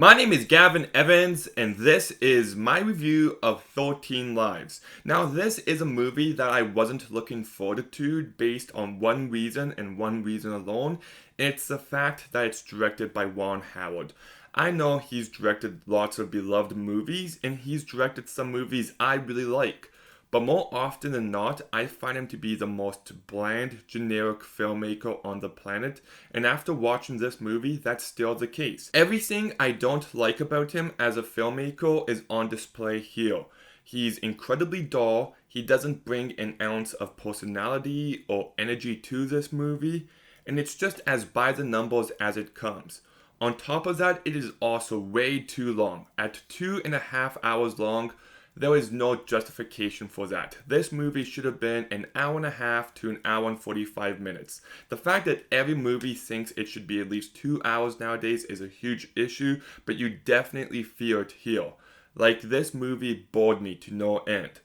My name is Gavin Evans, and this is my review of 13 Lives. Now, this is a movie that I wasn't looking forward to based on one reason and one reason alone. It's the fact that it's directed by Ron Howard. I know he's directed lots of beloved movies, and he's directed some movies I really like. But more often than not, I find him to be the most bland, generic filmmaker on the planet, and after watching this movie, that's still the case. Everything I don't like about him as a filmmaker is on display here. He's incredibly dull, he doesn't bring an ounce of personality or energy to this movie, and it's just as by the numbers as it comes. On top of that, it is also way too long. At 2.5 hours long, there is no justification for that. This movie should have been an hour and a half to an hour and 45 minutes. The fact that every movie thinks it should be at least 2 hours nowadays is a huge issue, but you definitely feel it here. Like, this movie bored me to no end.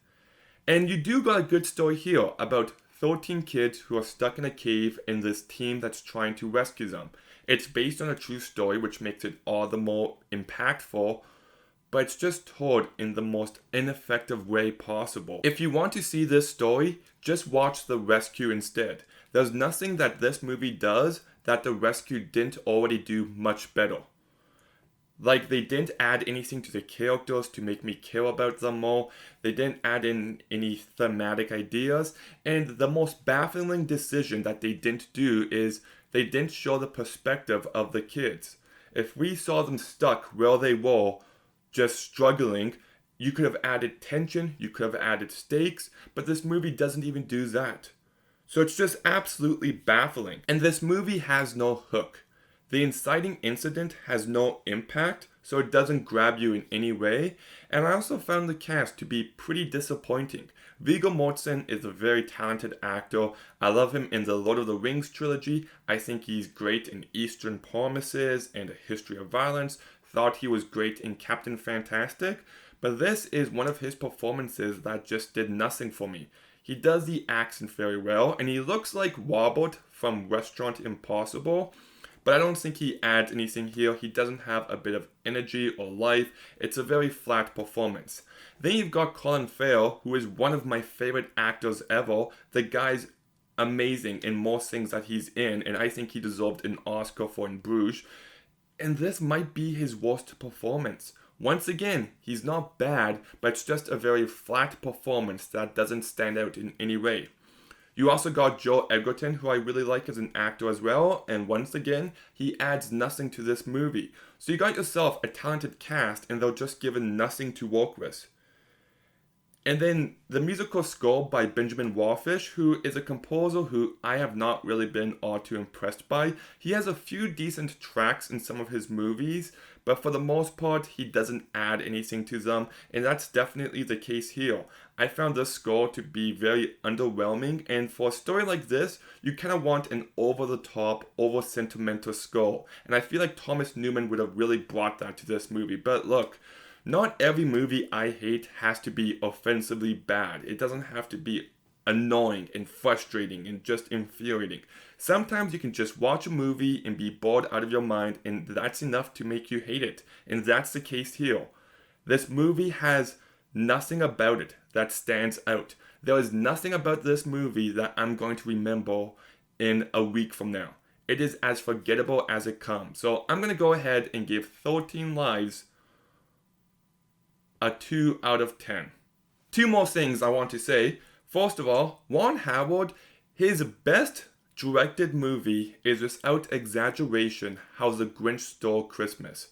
And you do got a good story here about 13 kids who are stuck in a cave and this team that's trying to rescue them. It's based on a true story, which makes it all the more impactful, but it's just told in the most ineffective way possible. If you want to see this story, just watch The Rescue instead. There's nothing that this movie does that The Rescue didn't already do much better. Like, they didn't add anything to the characters to make me care about them more. They didn't add in any thematic ideas. And the most baffling decision that they didn't do is they didn't show the perspective of the kids. If we saw them stuck where they were, just struggling, you could have added tension, you could have added stakes, but this movie doesn't even do that. So it's just absolutely baffling. And this movie has no hook. The inciting incident has no impact, so it doesn't grab you in any way. And I also found the cast to be pretty disappointing. Viggo Mortensen is a very talented actor. I love him in the Lord of the Rings trilogy. I think he's great in Eastern Promises and A History of Violence. Thought he was great in Captain Fantastic, but this is one of his performances that just did nothing for me. He does the accent very well, and he looks like Robert from Restaurant Impossible, but I don't think he adds anything here. He doesn't have a bit of energy or life. It's a very flat performance. Then you've got Colin Farrell, who is one of my favorite actors ever. The guy's amazing in most things that he's in, and I think he deserved an Oscar for In Bruges. And this might be his worst performance. Once again, he's not bad, but it's just a very flat performance that doesn't stand out in any way. You also got Joel Edgerton, who I really like as an actor as well, and once again, he adds nothing to this movie. So you got yourself a talented cast, and they're just given nothing to work with. And then the musical score by Benjamin Wallfisch, who is a composer who I have not really been all too impressed by. He has a few decent tracks in some of his movies, but for the most part, he doesn't add anything to them, and that's definitely the case here. I found this score to be very underwhelming, and for a story like this, you kind of want an over-the-top, over-sentimental score, and I feel like Thomas Newman would have really brought that to this movie, but look, not every movie I hate has to be offensively bad. It doesn't have to be annoying and frustrating and just infuriating. Sometimes you can just watch a movie and be bored out of your mind, and that's enough to make you hate it. And that's the case here. This movie has nothing about it that stands out. There is nothing about this movie that I'm going to remember in a week from now. It is as forgettable as it comes. So I'm going to go ahead and give 13 Lives a 2 out of 10. Two more things I want to say. First of all, Ron Howard, his best directed movie is without exaggeration How the Grinch Stole Christmas.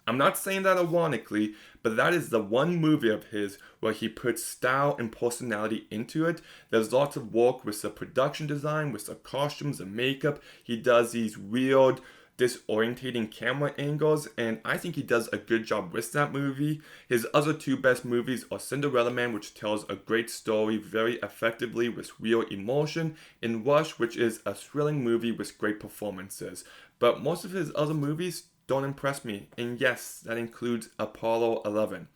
I'm not saying that ironically, but that is the one movie of his where he puts style and personality into it. There's lots of work with the production design, with the costumes and makeup. He does these weird, disorientating camera angles, and I think he does a good job with that movie. His other two best movies are Cinderella Man, which tells a great story very effectively with real emotion, and Rush, which is a thrilling movie with great performances. But most of his other movies don't impress me, and yes, that includes Apollo 11.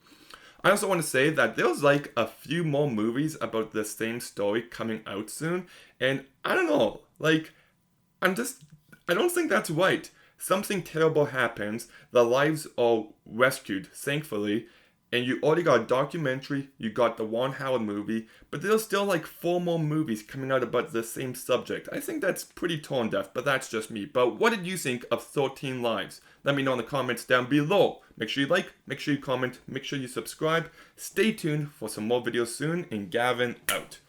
I also want to say that there's like a few more movies about the same story coming out soon, and I don't know, like, I don't think that's right. something terrible happens, the lives are rescued, thankfully, and you already got a documentary, you got the Ron Howard movie, but there's still like 4 more movies coming out about the same subject. I think that's pretty tone deaf, but that's just me. But what did you think of 13 Lives? Let me know in the comments down below. Make sure you like, make sure you comment, make sure you subscribe. Stay tuned for some more videos soon, and Gavin out.